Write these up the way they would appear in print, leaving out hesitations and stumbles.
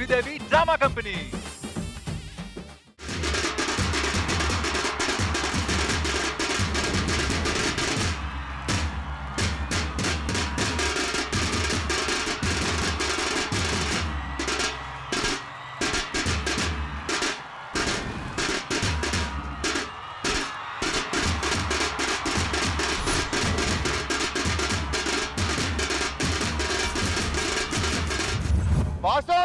Sridevi drama company. Boss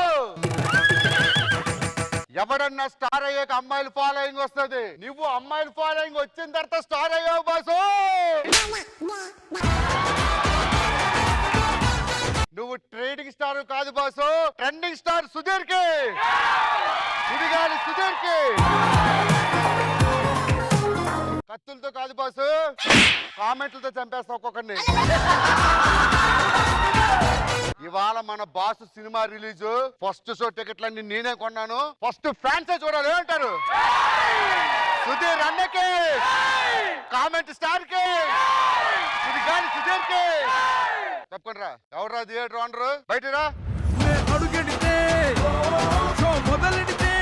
ఎవడన్నా star అయ్యాక అమ్మాయిలు ఫాలోయింగ్ వస్తుంది. నువ్వు అమ్మాయిలు ఫాలోయింగ్ వచ్చిన తర్వాత స్టార్ అయ్యావు బాసు. నువ్వు ట్రేడింగ్ స్టార్ కాదు బాసు, ట్రెండింగ్ స్టార్ సుధీర్ కి, సుడిగాలి సుధీర్ కి. కత్తులతో కాదు బాసు, కామెంట్లతో చంపేస్తా ఒక్కొక్కరిని. ఇవాళ మన boss cinema release. First show టికెట్లన్నీ నేనే కొన్నాను. ఫస్ట్ ఫ్యాన్సే చూడాలి అంటారు. సుధీర్ అన్నకి, కామెంట్ స్టార్ కి, సుడిగాలి సుధీర్ కి. తప్పకుండా రా. ఎవరు థియేటర్ ఓనరు? బయట రా. అడుగెడితే మొదలెడితే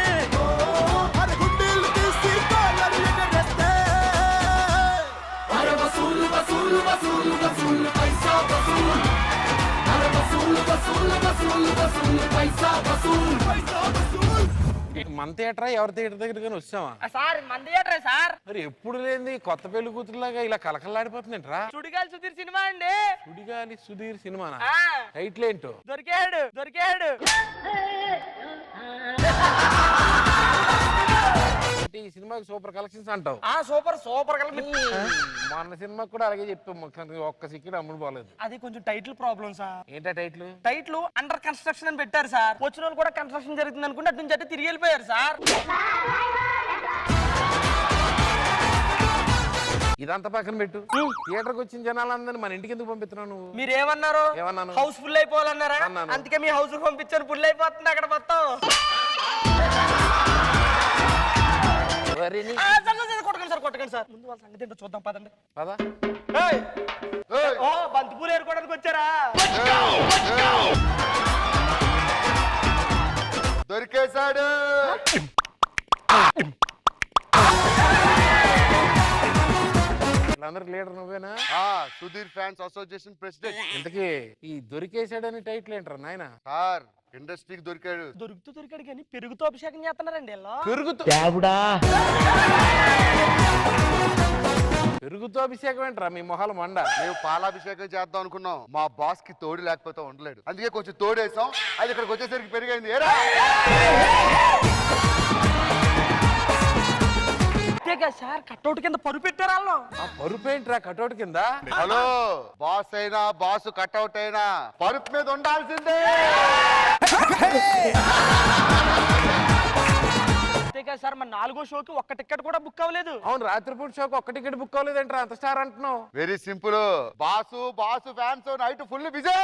మన థియేటర్ ఎవరి థియేటర్ దగ్గర వచ్చావా సార్? మన థియేటర్ సార్. మరి ఎప్పుడు లేని కొత్త పెళ్లి కూతురులాగా ఇలా కలకలాడిపోతుందంటరా? సుడిగాలి సుధీర్ సినిమా అండి. సుడిగాలి సుధీర్ సినిమానా? టైటిల్ ఏంటో? దొరికాడు దొరికాడు. ఈ సినిమాకి సూపర్ కలెక్షన్స్ అంటావు? Super super collection. మొన్న సినిమాకి కూడా అలాగే చెప్పాము, ఒక్క సిక్కిడి అమ్ముడు పోలేదు. అది కొంచెం టైటిల్ ప్రాబ్లం సార్. ఏంటా టైటిల్? టైటిల్ అండర్ కన్స్ట్రక్షన్ అని పెట్టారు సార్. వచ్చిన వాళ్ళు కూడా కన్స్ట్రక్షన్ జరుగుతుంది అనుకుంటే అటు నుంచి అంటే తిరిగి వెళ్ళిపోయారు సార్. ఇదంతా పక్కన పెట్టు. థియేటర్కి వచ్చిన జనాలందరినీ మన ఇంటికి ఎందుకు పంపిస్తున్నావు నువ్వు? మీరేమన్నారు? ఏమన్నాను? హౌస్ ఫుల్ అయిపోవాలన్నారా? అందుకే మీ హౌస్ పంపించాను. ఫుల్ అయిపోతుంది అక్కడ మొత్తం. కొట్టకండి సార్, కొట్టకండి సార్. ముందు వాళ్ళ సంగతి ఏంటో చూద్దాం పదండి. పదా. బంతి పూలు ఏరుకోవడానికి వచ్చారా? దొరికేశాడు. అందరికి లీడర్ నువ్వేనా? Sudheer fans association president. ఇంతకీ ఈ దొరికేశాడని టైటిల్ ఏంటారు నాయన? సార్ ఇండస్ట్రీకి దొరికాడు. దొరికాడు కానీ పెరుగుతో అభిషేకం చేస్తున్నారండి. పెరుగుతో అభిషేకం ఏంట్రా మీ మొహాల మండ? మేము పాలాభిషేకం చేద్దాం అనుకున్నాం. మా బాస్ కి తోడు లేకపోతే ఉండలేడు. అందుకే కొంచెం తోడేసాం. అది ఇక్కడికి వచ్చేసరికి పెరిగైంది. సార్ కట్అవుట్ కింద పరుపు పెట్టారు వాళ్ళు. పరుపు ఏంట్రా కట్అవుట్ కింద? హలో, బాస్ అయినా బాసు కట్అవుట్ అయినా పరుపు మీద ఉండాల్సిందే. సార్ మన 4వ షోకి ఒక్క టికెట్ కూడా బుక్ అవ్వలేదు. అవును, రాత్రిపూట షోకి ఒక్క టికెట్ బుక్ అవ్వలేదంటారా? అంత స్టార్ అంటున్నావు. Very simple. Boss fans night full busy.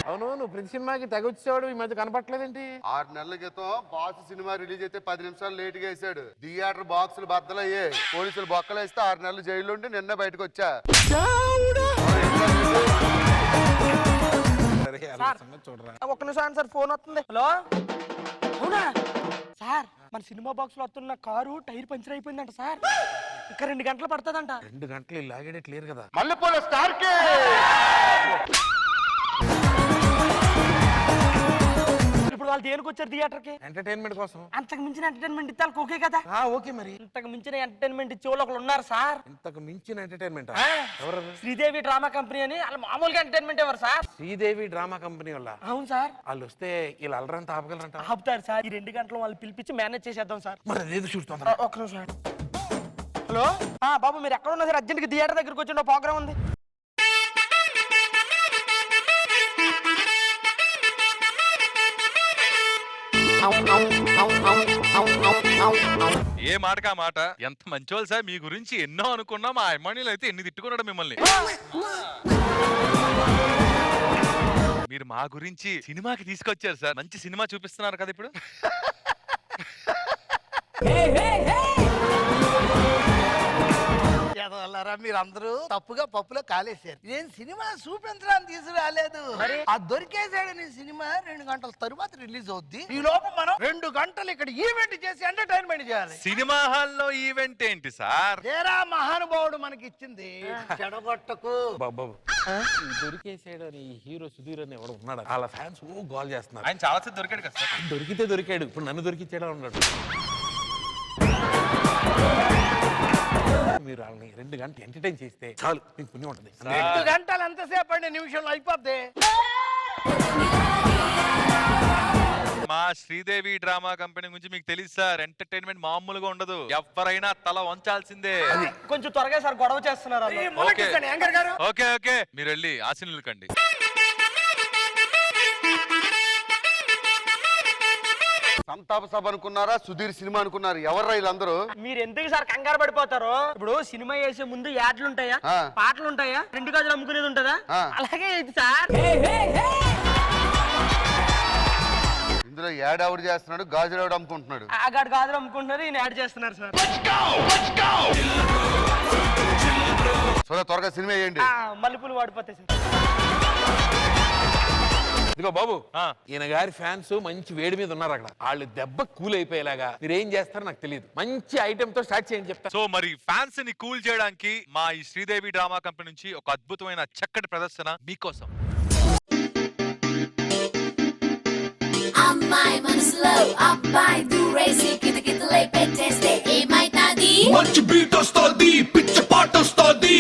అవును, నువ్వు ప్రతి సినిమాకి తెగొచ్చేవాడు, ఈ మధ్య కనపట్లేదేంటి? 6 నెలల క్రితం బాసు సినిమా రిలీజ్ అయితే 10 నిమిషాలు లేట్ గా వేసాడు. థియేటర్ బాక్సులు బద్దలయ్యాయి. పోలీసులు బొక్కలు వేస్తే 6 నెలలు జైల్లో ఉండి నిన్న బయటకు వచ్చా. ఒక్క నిమిషం సార్, ఫోన్ వస్తుంది. హలో, అవునా సార్? మన సినిమా బాక్స్ లో వస్తున్న కారు టైర్ పంచర్ అయిపోయిందంట సార్. ఇంకా 2 గంటలు పడుతుందంట. 2 గంటలు లాగేడే క్లియర్ కదా? మల్లెపూల స్టార్ కి ఇప్పుడు వాళ్ళు దేనికి వచ్చారు థియేటర్ కి? ఎంటర్టైన్మెంట్ కోసం. అంతకు మించిన ఎంటర్టైన్మెంట్ ఇస్తే ఓకే కదా? ఓకే. మరి ఇంతకు మించిన ఎంటర్టైన్మెంట్ ఇచ్చే వాళ్ళు ఒకళ్ళు ఉన్నారు సార్. ఇంతకు మించిన ఎంటర్టైన్మెంట్ ఎవరు? శ్రీదేవి డ్రామా కంపెనీ అని. వాళ్ళు మామూలుగా ఎంటర్టైన్మెంట్ ఎవరు సార్? శ్రీదేవి డ్రామా కంపెనీ వాళ్ళ? అవును సార్. వాళ్ళు వస్తే వీళ్ళు అల్లరంతా ఆపగలరంట? ఆపుతారు సార్. ఈ 2 గంటలు వాళ్ళు పిలిపించి మేనేజ్ చేసేద్దాం సార్. మరి అదేదో చూస్తాం. ఒక్క నిమిషం. హలో బాబు, మీరు ఎక్కడ ఉన్నా సార్? అర్జెంట్గా థియేటర్ దగ్గరికి వచ్చి ప్రోగ్రామ్ ఉంది. ఏ మాటకా మాట. ఎంత మంచోళ్ళు సార్. మీ గురించి ఎన్నో అనుకున్నా, మా అమ్మాయిలు అయితే ఎన్ని తిట్టుకున్నాడు మిమ్మల్ని. మీరు మా గురించి సినిమాకి తీసుకొచ్చారు సార్. మంచి సినిమా చూపిస్తున్నారు కదా ఇప్పుడు. చూసారా మీరందరూ తప్పుగా పప్పులో కాలేశారు. నేను సినిమా చూపించడానికి తీసుకురాలేదు, ఆ దొరికేసాడని సినిమా 2 గంటల తరువాత రిలీజ్ అవుద్ది. ఈ లోపు మనం 2 గంటలు ఇక్కడ ఈవెంట్ చేసి ఎంటర్టైన్మెంట్ చేయాలి. సినిమా హాల్లో ఈవెంట్ ఏంటి సార్? తేరా మహానుభావుడు మనకి ఇచ్చింది, చెడగొట్టకు. బాబు దొరికేసాడు అని ఈ హీరో సుధీర్ అని ఎవడు ఉన్నాడు, వాళ్ళ ఫ్యాన్స్ ఓ గోల్ చేస్తున్నారు. ఆయన చాలా సేపు దొరికాడు కదా సార్. దొరికితే దొరికాడు, ఇప్పుడు నన్ను దొరికిచ్చాడా ఉన్నాడు. మీరు వాళ్ళని 2 గంటలు ఎంటర్టైన్ చేస్తే చాలు, మీకు పుణ్యం ఉంటుంది. 2 గంటలు ఎంతసేపు అండి, నిమిషంలో అయిపోద్ది. మా శ్రీదేవి డ్రామా కంపెనీ గురించి మీకు తెలుసు సార్, ఎంటర్టైన్మెంట్ మామూలుగా ఉండదు, ఎవరైనా తల వంచాల్సిందే. కొంచెం త్వరగా సార్ గొడవ చేస్తున్నారు యాంకర్ గారు ఓకే ఓకే, మీరు వెళ్ళి ఆశీనులు కండి. సంతాప సభ అనుకున్నారా, సుధీర్ సినిమా అనుకున్నారు, ఎవర్రా వీళ్ళందరూ? మీరు ఎందుకు సార్ కంగారు పడిపోతారు? ఇప్పుడు సినిమా వేసే ముందు యాడ్లు ఉంటాయా, ఆ. పాటలు ఉంటాయా, 2 గాజులు అమ్ముకునేది ఉంటుందా? ఆ. అలాగే ఇది సార్. ఇందులో యాడావుడు చేస్తున్నాడు, గాజులావుడు అమ్ముకుంటున్నాడు. ఆ గాడు గాజులు అమ్ముకుంటున్నారు, ఈయన యాడ్ చేస్తున్నారు సార్. సో త్వరగా సినిమా వేయండి. మల్లెపూలు వాడిపోతాయి సార్. ఇదిగో బాబు, ఆ. ఈయన గారి ఫ్యాన్స్ మంచి వేడి మీద ఉన్నారు అక్కడ, వాళ్ళు దెబ్బ కూల్ అయిపోయేలాగా మీరు ఏం చేస్తారో నాకు తెలియదు, మంచి ఐటెం తో స్టార్ట్ చేయండి చెప్తా. సో మరి ఫ్యాన్స్ ని కూల్ చేయడానికి మా ఈ శ్రీదేవి డ్రామా కంపెనీ నుంచి ఒక అద్భుతమైన చక్కటి ప్రదర్శన మీకోసం. అమ్మాయి మనసులో అబ్బాయి దూరేసి కితకితలై పెట్టేస్తే ఏమైతాది? మంచి బీట్ వస్తుంది, పిచ్చ పాట వస్తుంది.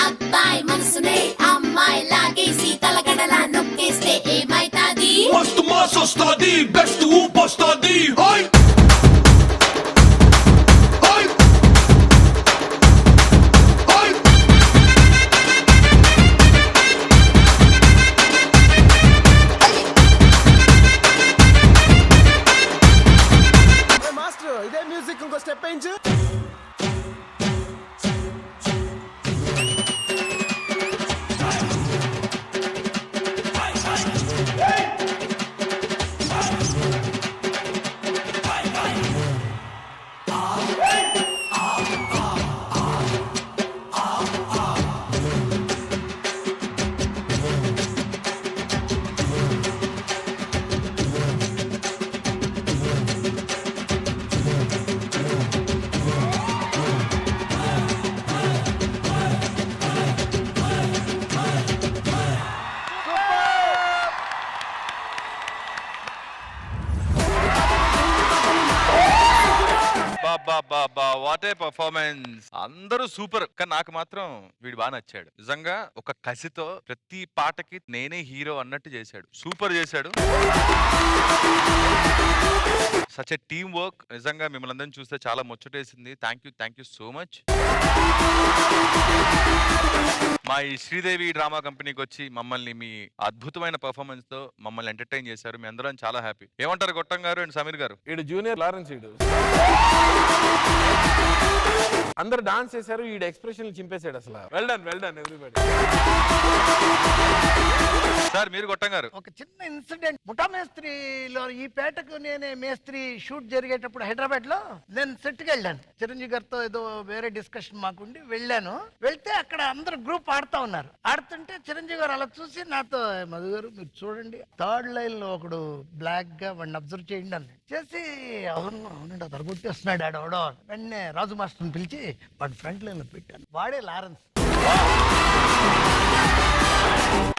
అబ్బాయి మనసునే అమ్మాయి లాగేసి తలగడలా నొక్కేస్తే ఏమైతాది? మస్తు మాస్ వస్తుంది, బెస్ట్ ఊపు వస్తుంది. మాస్టర్ ఇదే మ్యూజిక్ ఇంకో స్టెప్ వేయించు. వాట్ ఏ పర్ఫార్మెన్స్, అందరూ సూపర్. కానీ నాకు మాత్రం వీడు బాగా నచ్చాడు. నిజంగా ఒక కసితో ప్రతి పాటకి నేనే హీరో అన్నట్టు చేశాడు, సూపర్ చేశాడు. Such a team work. నిజంగా మిమ్మల్ని అందరిని చూస్తే చాలా ముచ్చటేసింది. Thank you so much. మా ఈ శ్రీదేవి డ్రామా కంపెనీకి వచ్చి మమ్మల్ని మీ అద్భుతమైన పర్ఫార్మెన్స్ తో మమ్మల్ని ఎంటర్టైన్ చేశారు. మీ అందరం చాలా హ్యాపీ. ఏమంటారు గొట్టం గారు అండ్ సమీర్ గారు? ఈడు జూనియర్ లారెన్స్, ఈడు అందరు డాన్స్ చేశారు, ఈడు ఎక్స్ప్రెషన్ చింపేశాడు అసలు. Well done everybody. సార్ మీరు గొట్టం గారు? ఒక చిన్న ఇన్సిడెంట్, ముఠా మేస్త్రిలో ఈ పేటకు నేనే మేస్త్రి షూట్ జరిగేటప్పుడు హైదరాబాద్ లో నేను సెట్ కి వెళ్ళాను. చిరంజీవి గారితో ఏదో వేరే డిస్కషన్ మాకుండి వెళ్ళాను. వెళ్తే అక్కడ అందరు గ్రూప్ ఆడుతా ఉన్నారు. ఆడుతుంటే చిరంజీవి గారు అలా చూసి నాతో, మధు గారు మీరు చూడండి 3rd లైన్ లో ఒకడు బ్లాక్ గా వాడిని అబ్జర్వ్ చేయండి అని చేసి, అవునండి అది అరగొట్టేస్తున్నాడు ఆడవడో. వెంటనే రాజు మాస్టర్ని పిలిచి వాడి ఫ్రంట్ లైన్ లో పెట్టాను. వాడే లారెన్స్.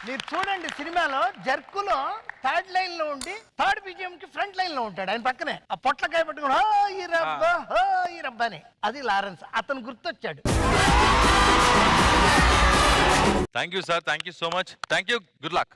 మీరు చూడండి సినిమాలో జర్కులో 3rd లైన్ లో ఉండి 3rd BGM కి ఫ్రంట్ లైన్ లో ఉంటాడు. ఆయన పక్కనే ఆ పొట్లకాయ పట్టుకుని ఈ రబ్బా అని, అది లారెన్స్. అతను గుర్తొచ్చాడు. Thank you sir, thank you so much. Thank you, good luck.